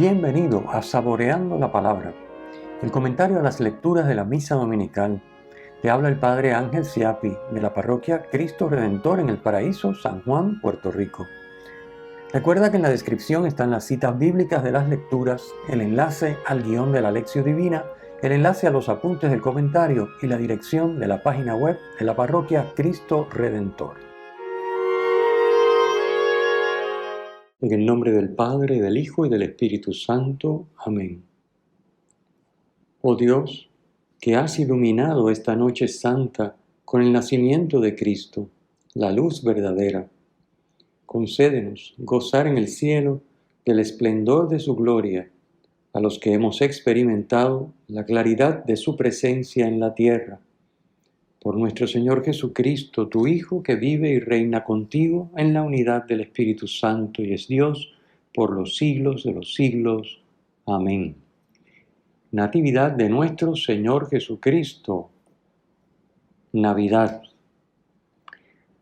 Bienvenido a Saboreando la Palabra, el comentario a las lecturas de la Misa Dominical. Te habla el Padre Ángel Siapi, de la parroquia Cristo Redentor en El Paraíso, San Juan, Puerto Rico. Recuerda que en la descripción están las citas bíblicas de las lecturas, el enlace al guión de la Lección Divina, el enlace a los apuntes del comentario y la dirección de la página web de la parroquia Cristo Redentor. En el nombre del Padre, del Hijo y del Espíritu Santo. Amén. Oh Dios, que has iluminado esta noche santa con el nacimiento de Cristo, la luz verdadera, concédenos gozar en el cielo del esplendor de su gloria, a los que hemos experimentado la claridad de su presencia en la tierra. Por nuestro Señor Jesucristo, tu Hijo, que vive y reina contigo en la unidad del Espíritu Santo y es Dios por los siglos de los siglos. Amén. Natividad de nuestro Señor Jesucristo. Navidad.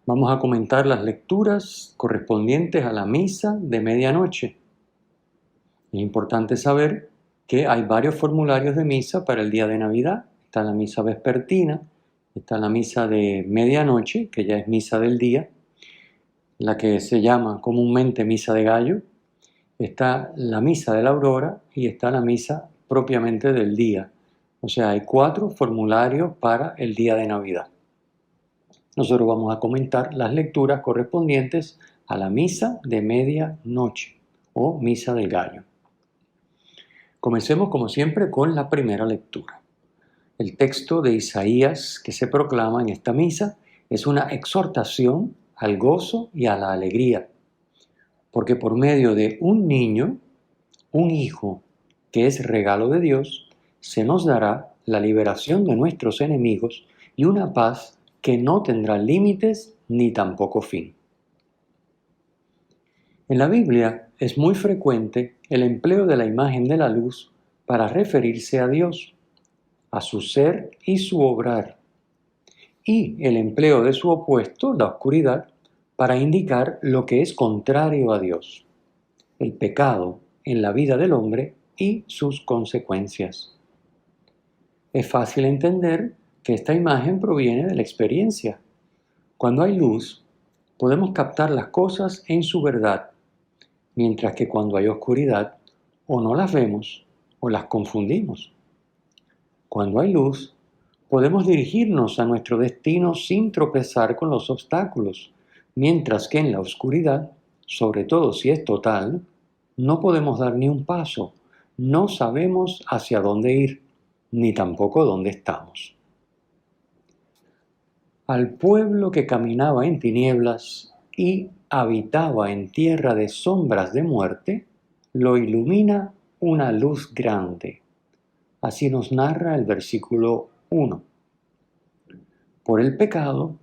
Vamos a comentar las lecturas correspondientes a la misa de medianoche. Es importante saber que hay varios formularios de misa para el día de Navidad. Está la misa vespertina, está la misa de medianoche, que ya es misa del día, la que se llama comúnmente misa de gallo, está la misa de la aurora y está la misa propiamente del día. O sea, hay 4 formularios para el día de Navidad. Nosotros vamos a comentar las lecturas correspondientes a la misa de medianoche o misa del gallo. Comencemos como siempre con la primera lectura. El texto de Isaías que se proclama en esta misa es una exhortación al gozo y a la alegría, porque por medio de un niño, un hijo, que es regalo de Dios, se nos dará la liberación de nuestros enemigos y una paz que no tendrá límites ni tampoco fin. En la Biblia es muy frecuente el empleo de la imagen de la luz para referirse a Dios, a su ser y su obrar, y el empleo de su opuesto, la oscuridad, para indicar lo que es contrario a Dios, el pecado en la vida del hombre y sus consecuencias. Es fácil entender que esta imagen proviene de la experiencia. Cuando hay luz, podemos captar las cosas en su verdad, mientras que cuando hay oscuridad, o no las vemos o las confundimos. Cuando hay luz, podemos dirigirnos a nuestro destino sin tropezar con los obstáculos, mientras que en la oscuridad, sobre todo si es total, no podemos dar ni un paso, no sabemos hacia dónde ir, ni tampoco dónde estamos. Al pueblo que caminaba en tinieblas y habitaba en tierra de sombras de muerte, lo ilumina una luz grande. Así nos narra el versículo 1. Por el pecado,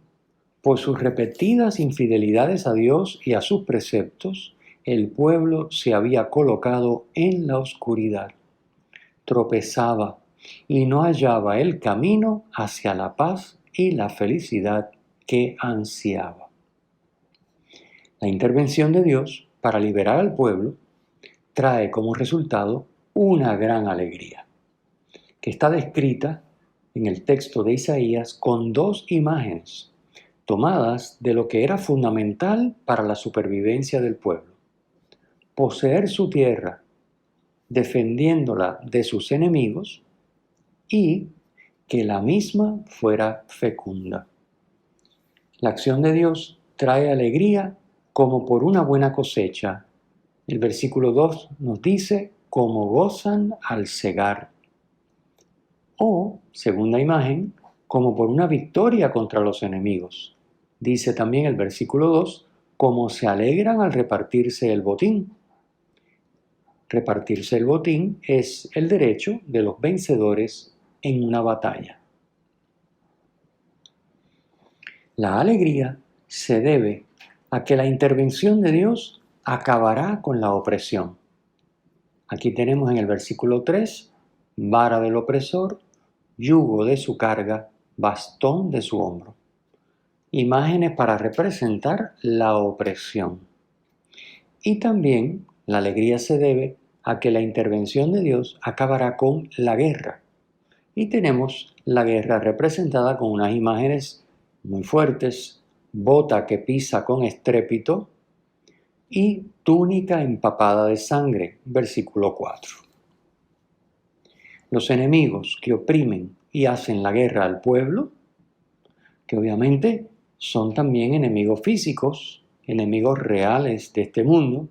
por sus repetidas infidelidades a Dios y a sus preceptos, el pueblo se había colocado en la oscuridad, tropezaba y no hallaba el camino hacia la paz y la felicidad que ansiaba. La intervención de Dios para liberar al pueblo trae como resultado una gran alegría, que está descrita en el texto de Isaías con 2 imágenes tomadas de lo que era fundamental para la supervivencia del pueblo: poseer su tierra, defendiéndola de sus enemigos, y que la misma fuera fecunda. La acción de Dios trae alegría como por una buena cosecha. El versículo 2 nos dice, como gozan al segar. O, segunda imagen, como por una victoria contra los enemigos. Dice también el versículo 2, como se alegran al repartirse el botín. Repartirse el botín es el derecho de los vencedores en una batalla. La alegría se debe a que la intervención de Dios acabará con la opresión. Aquí tenemos en el versículo 3, vara del opresor, yugo de su carga, bastón de su hombro. Imágenes para representar la opresión. Y también la alegría se debe a que la intervención de Dios acabará con la guerra. Y tenemos la guerra representada con unas imágenes muy fuertes: bota que pisa con estrépito y túnica empapada de sangre, versículo 4. Los enemigos que oprimen y hacen la guerra al pueblo, que obviamente son también enemigos físicos, enemigos reales de este mundo,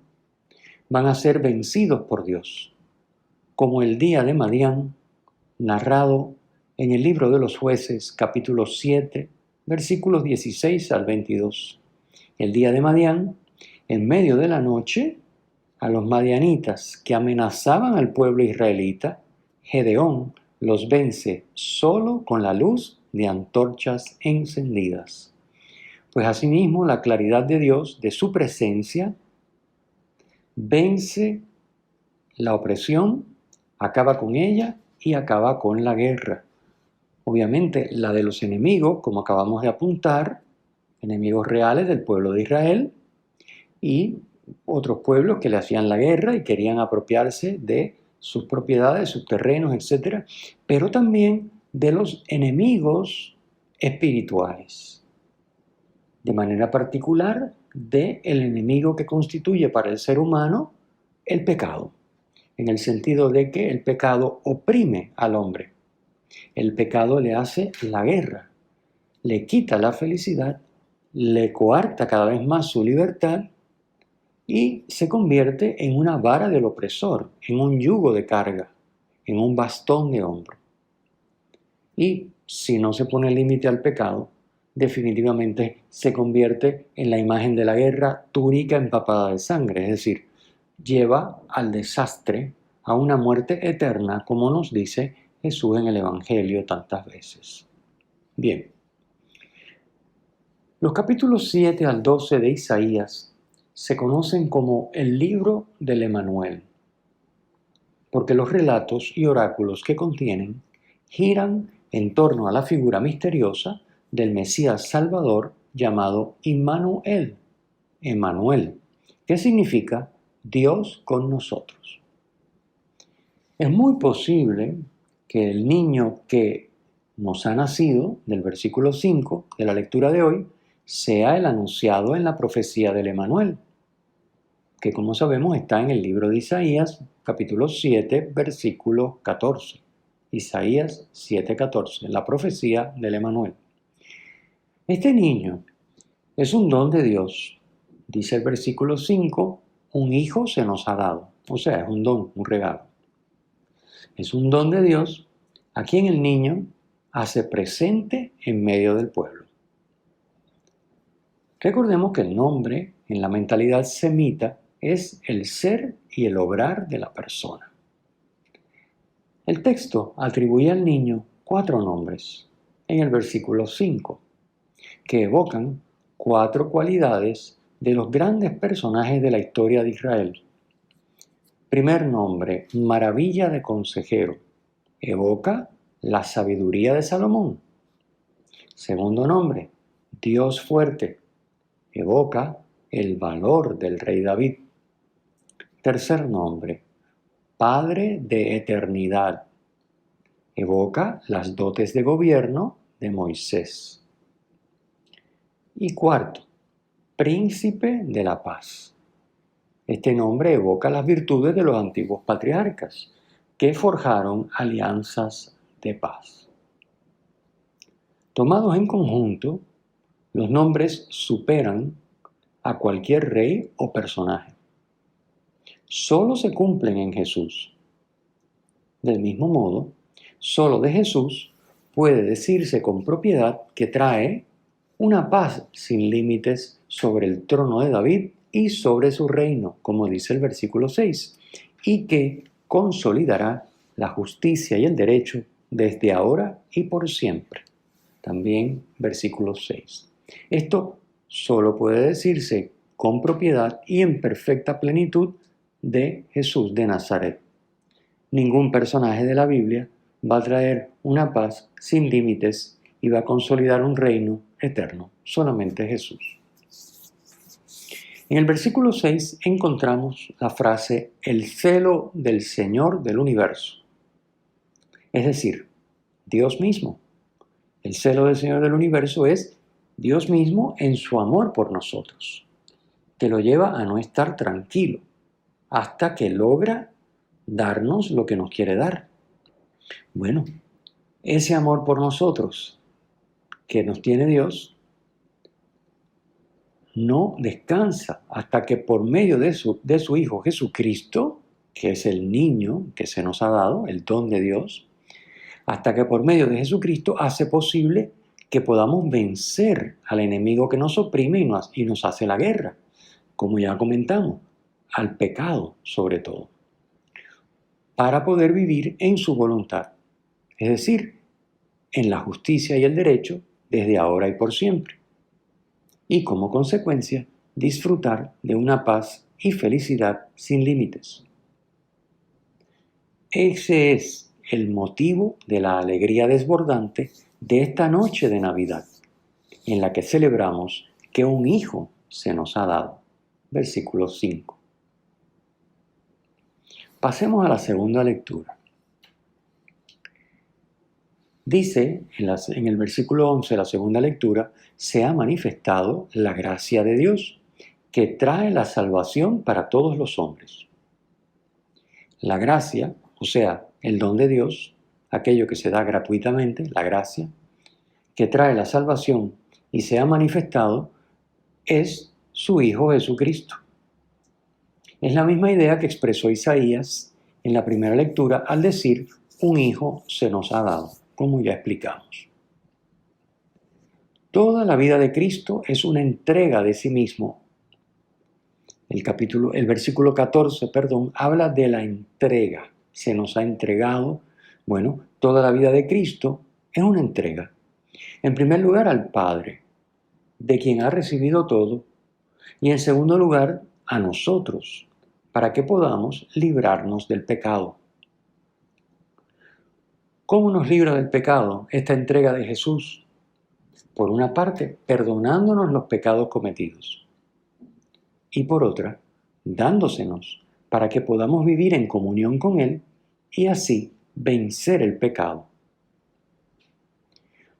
van a ser vencidos por Dios, como el día de Madián, narrado en el libro de los Jueces, capítulo 7, versículos 16 al 22. El día de Madián, en medio de la noche, a los madianitas que amenazaban al pueblo israelita, Gedeón los vence solo con la luz de antorchas encendidas. Pues asimismo la claridad de Dios, de su presencia, vence la opresión, acaba con ella y acaba con la guerra. Obviamente la de los enemigos, como acabamos de apuntar, enemigos reales del pueblo de Israel y otros pueblos que le hacían la guerra y querían apropiarse de sus propiedades, sus terrenos, etc. Pero también de los enemigos espirituales. De manera particular, del enemigo que constituye para el ser humano el pecado, en el sentido de que el pecado oprime al hombre. El pecado le hace la guerra, le quita la felicidad, le coarta cada vez más su libertad y se convierte en una vara del opresor, en un yugo de carga, en un bastón de hombro. Y si no se pone límite al pecado, definitivamente se convierte en la imagen de la guerra, túnica empapada de sangre, es decir, lleva al desastre, a una muerte eterna, como nos dice Jesús en el Evangelio tantas veces. Bien, los capítulos 7 al 12 de Isaías se conocen como el libro del Emanuel, porque los relatos y oráculos que contienen giran en torno a la figura misteriosa del Mesías Salvador llamado Immanuel, Emmanuel, que significa Dios con nosotros. Es muy posible que el niño que nos ha nacido, del versículo 5 de la lectura de hoy, sea el anunciado en la profecía del Emanuel, que como sabemos está en el libro de Isaías, capítulo 7, versículo 14. Isaías 7:14, la profecía del Emanuel. Este niño es un don de Dios. Dice el versículo 5, un hijo se nos ha dado. O sea, es un don, un regalo. Es un don de Dios a quien el niño hace presente en medio del pueblo. Recordemos que el nombre en la mentalidad semita es el ser y el obrar de la persona. El texto atribuye al niño 4 nombres en el versículo 5, que evocan 4 cualidades de los grandes personajes de la historia de Israel. Primer nombre, maravilla de consejero, evoca la sabiduría de Salomón. Segundo nombre, Dios fuerte, evoca el valor del rey David. Tercer nombre, Padre de eternidad, evoca las dotes de gobierno de Moisés. Y cuarto, Príncipe de la paz. Este nombre evoca las virtudes de los antiguos patriarcas que forjaron alianzas de paz. Tomados en conjunto, los nombres superan a cualquier rey o personaje. Solo se cumplen en Jesús. Del mismo modo, solo de Jesús puede decirse con propiedad que trae una paz sin límites sobre el trono de David y sobre su reino, como dice el versículo 6, y que consolidará la justicia y el derecho desde ahora y por siempre. También versículo 6. Esto solo puede decirse con propiedad y en perfecta plenitud de Jesús de Nazaret. Ningún personaje de la Biblia va a traer una paz sin límites y va a consolidar un reino eterno. Solamente Jesús. En el versículo 6 encontramos la frase el celo del Señor del universo, es decir, Dios mismo. El celo del Señor del universo es Dios mismo en su amor por nosotros, que lo lleva a no estar tranquilo hasta que logra darnos lo que nos quiere dar. Bueno, ese amor por nosotros que nos tiene Dios no descansa hasta que por medio de su Hijo Jesucristo, que es el niño que se nos ha dado, el don de Dios, hasta que por medio de Jesucristo hace posible que podamos vencer al enemigo que nos oprime y nos hace la guerra, como ya comentamos, al pecado sobre todo, para poder vivir en su voluntad, es decir, en la justicia y el derecho desde ahora y por siempre, y como consecuencia disfrutar de una paz y felicidad sin límites. Ese es el motivo de la alegría desbordante de esta noche de Navidad, en la que celebramos que un hijo se nos ha dado. Versículo 5. Pasemos a la segunda lectura. Dice en el versículo 11, la segunda lectura, se ha manifestado la gracia de Dios, que trae la salvación para todos los hombres. La gracia, o sea, el don de Dios, aquello que se da gratuitamente, la gracia, que trae la salvación y se ha manifestado, es su Hijo Jesucristo. Es la misma idea que expresó Isaías en la primera lectura al decir, un hijo se nos ha dado, como ya explicamos. Toda la vida de Cristo es una entrega de sí mismo. El versículo 14, habla de la entrega. Se nos ha entregado. Bueno, toda la vida de Cristo es una entrega. En primer lugar, al Padre, de quien ha recibido todo. Y en segundo lugar, a nosotros, para que podamos librarnos del pecado. ¿Cómo nos libra del pecado esta entrega de Jesús? Por una parte, perdonándonos los pecados cometidos. Y por otra, dándosenos para que podamos vivir en comunión con Él y así vencer el pecado.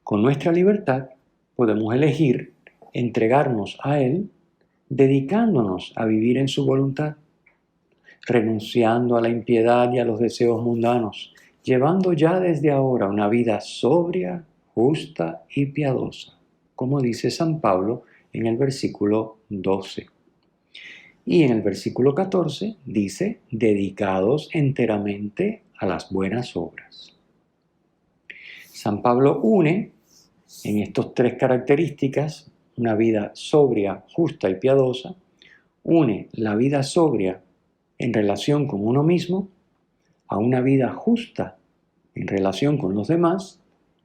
Con nuestra libertad podemos elegir entregarnos a Él, dedicándonos a vivir en su voluntad, renunciando a la impiedad y a los deseos mundanos, llevando ya desde ahora una vida sobria, justa y piadosa, como dice San Pablo en el versículo 12. Y en el versículo 14 dice, dedicados enteramente a las buenas obras. San Pablo une en estas tres características, una vida sobria, justa y piadosa, une la vida sobria en relación con uno mismo, a una vida justa en relación con los demás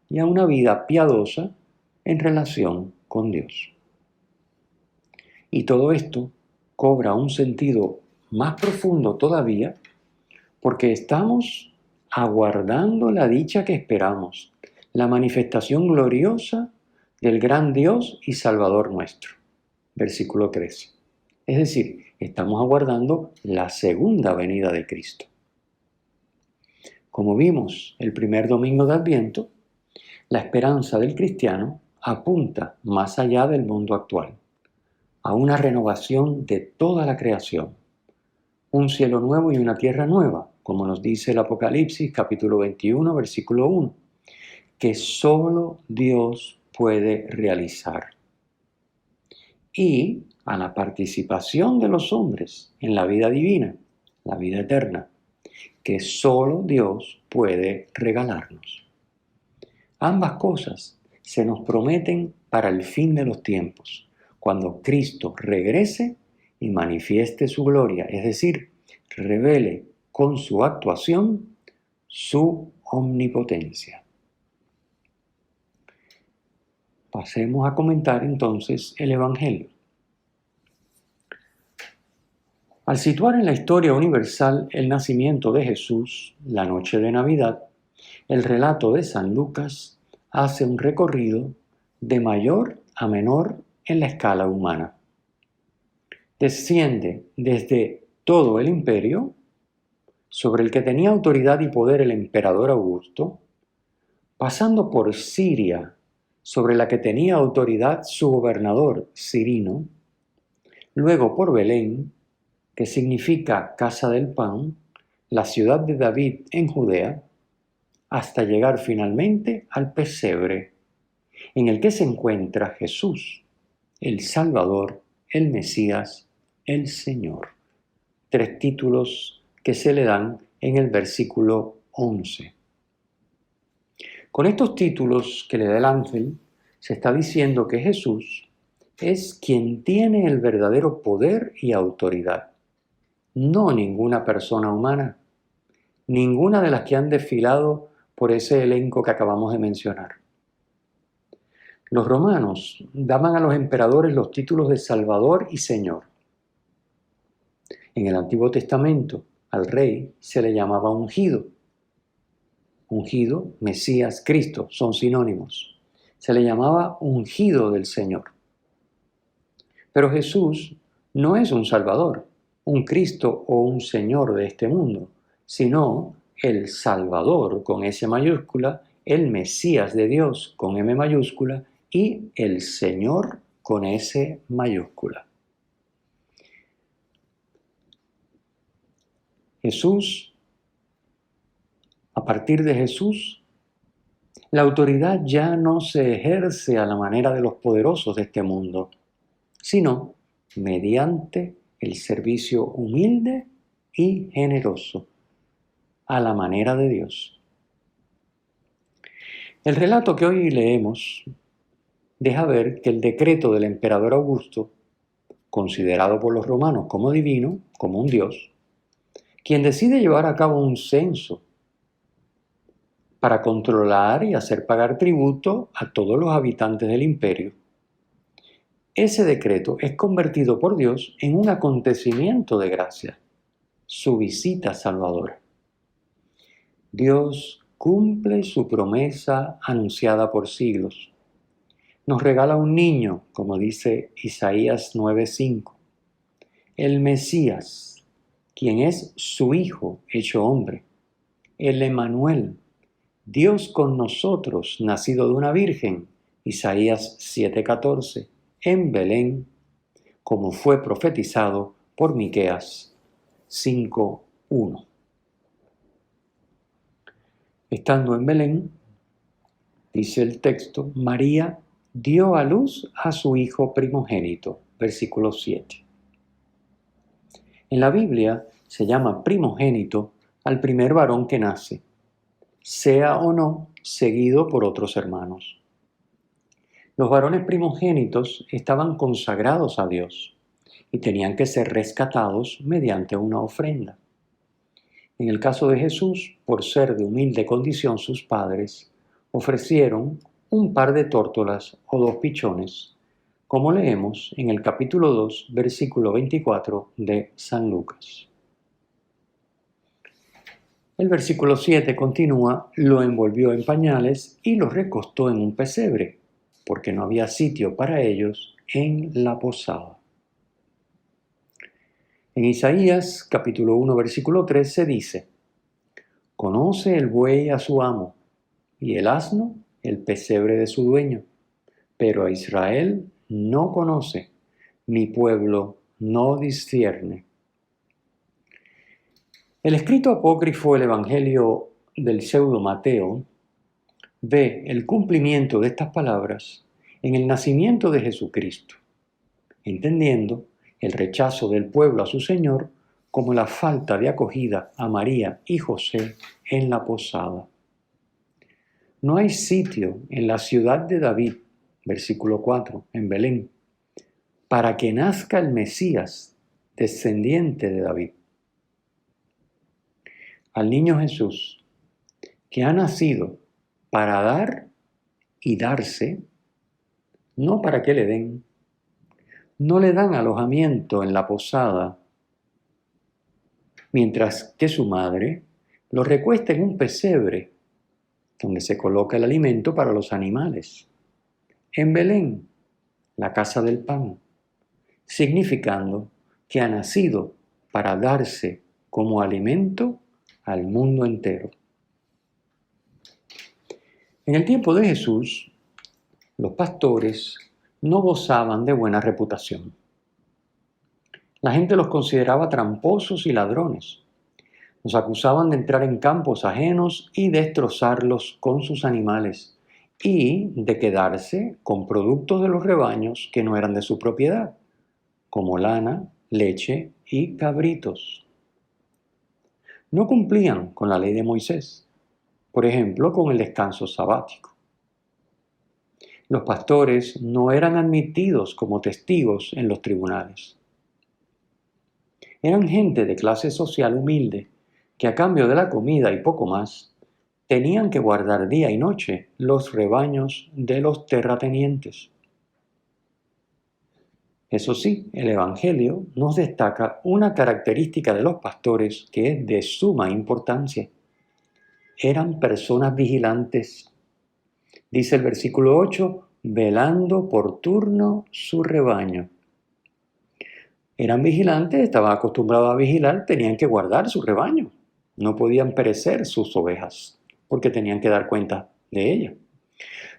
y a una vida piadosa en relación con Dios. Y todo esto cobra un sentido más profundo todavía porque estamos aguardando la dicha que esperamos, la manifestación gloriosa del gran Dios y Salvador nuestro. Versículo 13. Es decir, estamos aguardando la segunda venida de Cristo. Como vimos el primer domingo de Adviento, la esperanza del cristiano apunta más allá del mundo actual, a una renovación de toda la creación, un cielo nuevo y una tierra nueva, como nos dice el Apocalipsis capítulo 21, versículo 1, que solo Dios puede realizar. Y a la participación de los hombres en la vida divina, la vida eterna, que solo Dios puede regalarnos. Ambas cosas se nos prometen para el fin de los tiempos, cuando Cristo regrese y manifieste su gloria, es decir, revele con su actuación su omnipotencia. Pasemos a comentar entonces el Evangelio. Al situar en la historia universal el nacimiento de Jesús, la noche de Navidad, el relato de San Lucas hace un recorrido de mayor a menor en la escala humana. desciende desde todo el imperio, sobre el que tenía autoridad y poder el emperador Augusto, pasando por Siria, sobre la que tenía autoridad su gobernador Cirino, luego por Belén, que significa casa del pan, la ciudad de David en Judea, hasta llegar finalmente al pesebre, en el que se encuentra Jesús, el Salvador, el Mesías, el Señor. 3 títulos que se le dan en el versículo 11. Con estos títulos que le da el ángel, se está diciendo que Jesús es quien tiene el verdadero poder y autoridad, no ninguna persona humana, ninguna de las que han desfilado por ese elenco que acabamos de mencionar. Los romanos daban a los emperadores los títulos de Salvador y Señor. En el Antiguo Testamento, al rey se le llamaba ungido. Ungido, Mesías, Cristo, son sinónimos. Se le llamaba ungido del Señor. Pero Jesús no es un Salvador, un Cristo o un Señor de este mundo, sino el Salvador con S mayúscula, el Mesías de Dios con M mayúscula y el Señor con S mayúscula. Jesús, a partir de Jesús, la autoridad ya no se ejerce a la manera de los poderosos de este mundo, sino mediante el servicio humilde y generoso, a la manera de Dios. El relato que hoy leemos deja ver que el decreto del emperador Augusto, considerado por los romanos como divino, como un dios, quien decide llevar a cabo un censo para controlar y hacer pagar tributo a todos los habitantes del imperio, ese decreto es convertido por Dios en un acontecimiento de gracia, su visita salvadora. Dios cumple su promesa anunciada por siglos. Nos regala un niño, como dice Isaías 9:5, el Mesías, quien es su Hijo hecho hombre, el Emmanuel, Dios con nosotros, nacido de una virgen, Isaías 7:14, en Belén, como fue profetizado por Miqueas 5:1. Estando en Belén, dice el texto, María dio a luz a su hijo primogénito, versículo 7. En la Biblia se llama primogénito al primer varón que nace, sea o no seguido por otros hermanos. Los varones primogénitos estaban consagrados a Dios y tenían que ser rescatados mediante una ofrenda. En el caso de Jesús, por ser de humilde condición sus padres, ofrecieron un par de tórtolas o 2 pichones, como leemos en el capítulo 2, versículo 24 de San Lucas. El versículo 7 continúa, lo envolvió en pañales y lo recostó en un pesebre, porque no había sitio para ellos en la posada. En Isaías capítulo 1 versículo 3 se dice, conoce el buey a su amo y el asno el pesebre de su dueño, pero a Israel no conoce, mi pueblo no discierne. El escrito apócrifo, el Evangelio del pseudo Mateo, ve el cumplimiento de estas palabras en el nacimiento de Jesucristo, entendiendo el rechazo del pueblo a su Señor como la falta de acogida a María y José en la posada. No hay sitio en la ciudad de David, versículo 4, en Belén, para que nazca el Mesías, descendiente de David. Al niño Jesús, que ha nacido para dar y darse, no para que le den. No le dan alojamiento en la posada, mientras que su madre lo recuesta en un pesebre, donde se coloca el alimento para los animales. En Belén, la casa del pan, significando que ha nacido para darse como alimento al mundo entero. En el tiempo de Jesús, los pastores no gozaban de buena reputación. La gente los consideraba tramposos y ladrones. Los acusaban de entrar en campos ajenos y destrozarlos con sus animales y de quedarse con productos de los rebaños que no eran de su propiedad, como lana, leche y cabritos. No cumplían con la ley de Moisés, por ejemplo, con el descanso sabático. Los pastores no eran admitidos como testigos en los tribunales. Eran gente de clase social humilde que a cambio de la comida y poco más, tenían que guardar día y noche los rebaños de los terratenientes. Eso sí, el Evangelio nos destaca una característica de los pastores que es de suma importancia. Eran personas vigilantes. Dice el versículo 8, velando por turno su rebaño. Eran vigilantes, estaban acostumbrados a vigilar, tenían que guardar su rebaño. No podían perecer sus ovejas, porque tenían que dar cuenta de ellas.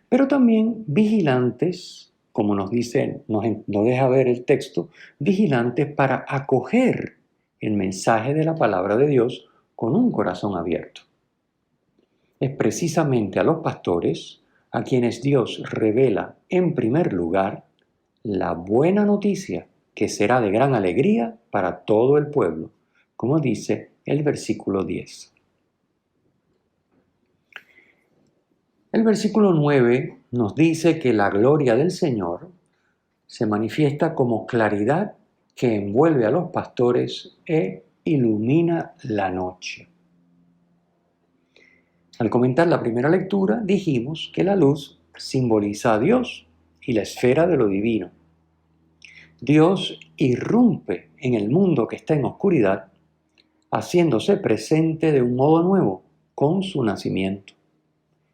Pero también vigilantes, como nos dice, nos deja ver el texto, vigilantes para acoger el mensaje de la palabra de Dios con un corazón abierto. Es precisamente a los pastores a quienes Dios revela en primer lugar la buena noticia que será de gran alegría para todo el pueblo, como dice el versículo 10. El versículo 9 nos dice que la gloria del Señor se manifiesta como claridad que envuelve a los pastores e ilumina la noche. Al comentar la primera lectura, dijimos que la luz simboliza a Dios y la esfera de lo divino. Dios irrumpe en el mundo que está en oscuridad, haciéndose presente de un modo nuevo con su nacimiento.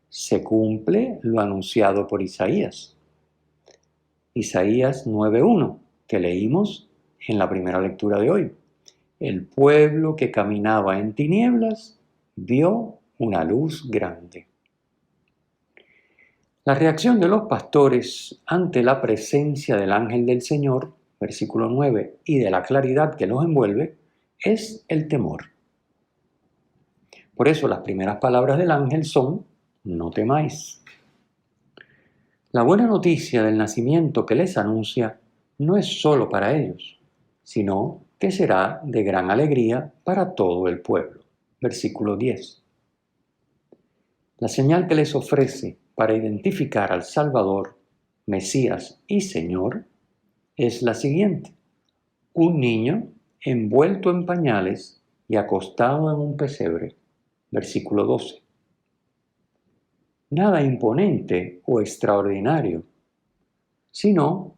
Se cumple lo anunciado por Isaías. Isaías 9:1, que leímos en la primera lectura de hoy. El pueblo que caminaba en tinieblas vio una luz grande. La reacción de los pastores ante la presencia del ángel del Señor, versículo 9, y de la claridad que los envuelve, es el temor. Por eso las primeras palabras del ángel son: no temáis. La buena noticia del nacimiento que les anuncia no es solo para ellos, sino que será de gran alegría para todo el pueblo. Versículo 10. La señal que les ofrece para identificar al Salvador, Mesías y Señor es la siguiente: un niño envuelto en pañales y acostado en un pesebre. Versículo 12. Nada imponente o extraordinario, sino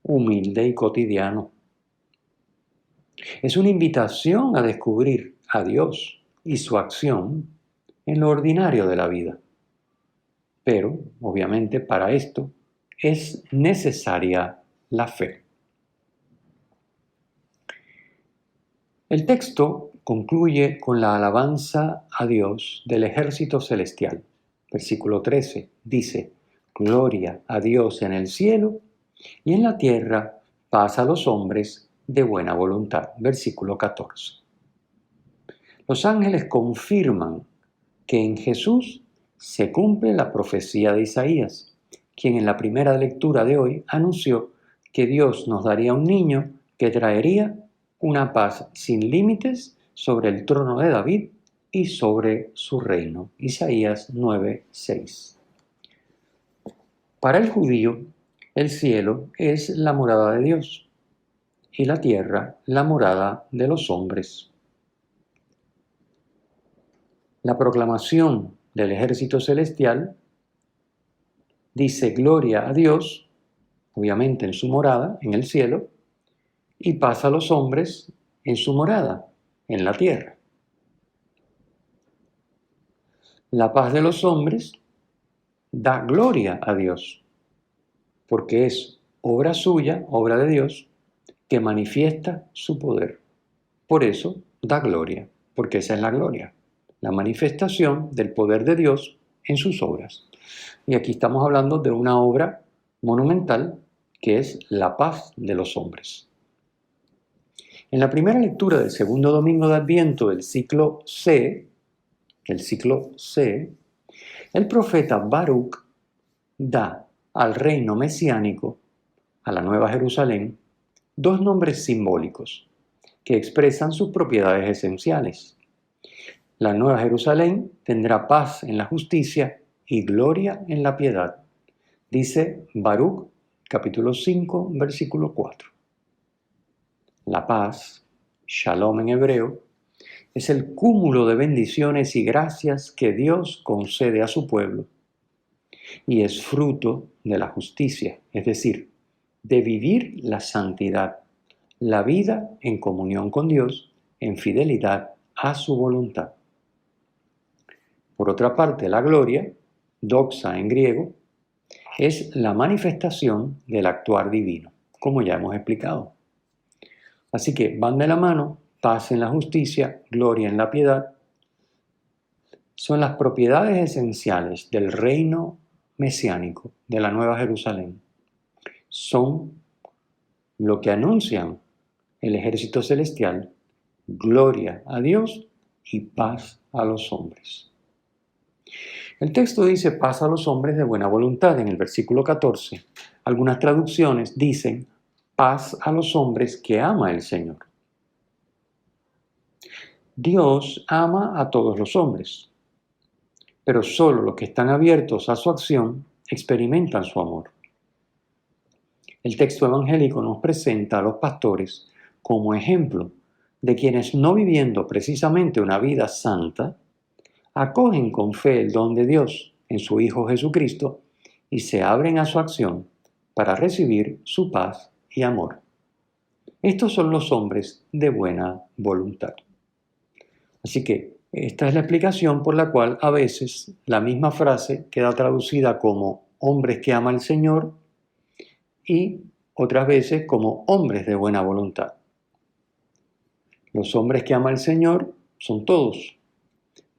humilde y cotidiano. Es una invitación a descubrir a Dios y su acción en lo ordinario de la vida. Pero, obviamente, para esto es necesaria la fe. El texto concluye con la alabanza a Dios del ejército celestial. Versículo 13 dice: gloria a Dios en el cielo y en la tierra paz a los hombres de buena voluntad. Versículo 14. Los ángeles confirman que en Jesús se cumple la profecía de Isaías, quien en la primera lectura de hoy anunció que Dios nos daría un niño que traería una paz sin límites sobre el trono de David y sobre su reino. Isaías 9:6. Para el judío, el cielo es la morada de Dios y la tierra la morada de los hombres. La proclamación del ejército celestial dice gloria a Dios, obviamente en su morada, en el cielo, y paz a los hombres en su morada, en la tierra. La paz de los hombres da gloria a Dios, porque es obra suya, obra de Dios, que manifiesta su poder. Por eso da gloria, porque esa es la gloria, la manifestación del poder de Dios en sus obras. Y aquí estamos hablando de una obra monumental que es la paz de los hombres. En la primera lectura del segundo domingo de Adviento del ciclo C, el profeta Baruch da al reino mesiánico, a la Nueva Jerusalén, dos nombres simbólicos que expresan sus propiedades esenciales. La Nueva Jerusalén tendrá paz en la justicia y gloria en la piedad, dice Baruch capítulo 5, versículo 4. La paz, Shalom en hebreo, es el cúmulo de bendiciones y gracias que Dios concede a su pueblo y es fruto de la justicia, es decir, de vivir la santidad, la vida en comunión con Dios, en fidelidad a su voluntad. Por otra parte, la gloria, doxa en griego, es la manifestación del actuar divino, como ya hemos explicado. Así que van de la mano, paz en la justicia, gloria en la piedad. Son las propiedades esenciales del reino mesiánico de la Nueva Jerusalén. Son lo que anuncian el ejército celestial, gloria a Dios y paz a los hombres. El texto dice paz a los hombres de buena voluntad en el versículo 14. Algunas traducciones dicen paz a los hombres que ama el Señor. Dios ama a todos los hombres, pero solo los que están abiertos a su acción experimentan su amor. El texto evangélico nos presenta a los pastores como ejemplo de quienes, no viviendo precisamente una vida santa, acogen con fe el don de Dios en su Hijo Jesucristo y se abren a su acción para recibir su paz y amor. Estos son los hombres de buena voluntad. Así que esta es la explicación por la cual a veces la misma frase queda traducida como hombres que ama el Señor y otras veces como hombres de buena voluntad. Los hombres que ama el Señor son todos,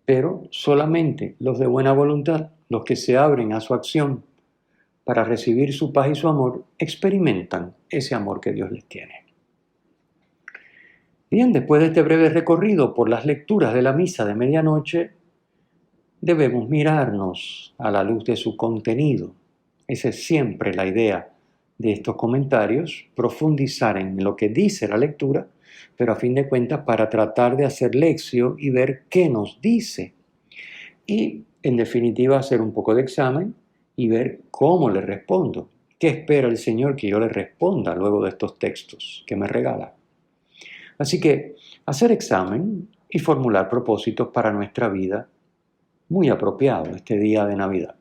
pero solamente los de buena voluntad, los que se abren a su acción para recibir su paz y su amor, experimentan ese amor que Dios les tiene. Bien, después de este breve recorrido por las lecturas de la misa de medianoche, debemos mirarnos a la luz de su contenido. Esa es siempre la idea de estos comentarios, profundizar en lo que dice la lectura, pero a fin de cuentas para tratar de hacer lección y ver qué nos dice. Y, en definitiva, hacer un poco de examen y ver cómo le respondo. ¿Qué espera el Señor que yo le responda luego de estos textos que me regala? Así que hacer examen y formular propósitos para nuestra vida muy apropiado este día de Navidad.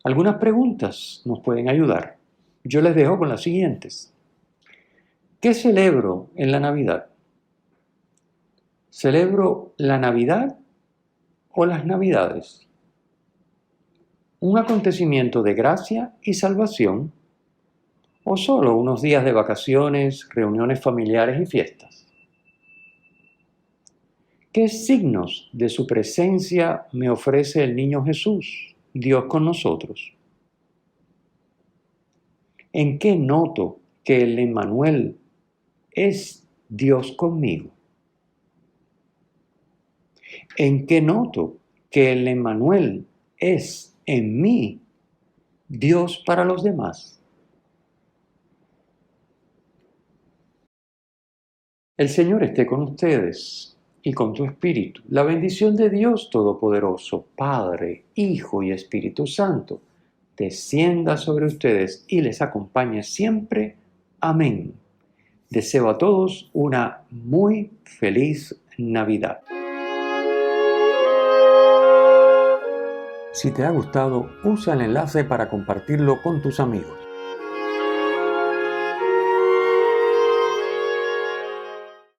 Algunas preguntas nos pueden ayudar. Yo les dejo con las siguientes. ¿Qué celebro en la Navidad? ¿Celebro la Navidad o las Navidades? ¿Un acontecimiento de gracia y salvación? ¿O solo unos días de vacaciones, reuniones familiares y fiestas? ¿Qué signos de su presencia me ofrece el niño Jesús, Dios con nosotros? ¿En qué noto que el Emmanuel es Dios conmigo? ¿En qué noto que el Emmanuel es en mí Dios para los demás? El Señor esté con ustedes y con tu espíritu. La bendición de Dios Todopoderoso, Padre, Hijo y Espíritu Santo, descienda sobre ustedes y les acompañe siempre. Amén. Deseo a todos una muy feliz Navidad. Si te ha gustado, usa el enlace para compartirlo con tus amigos.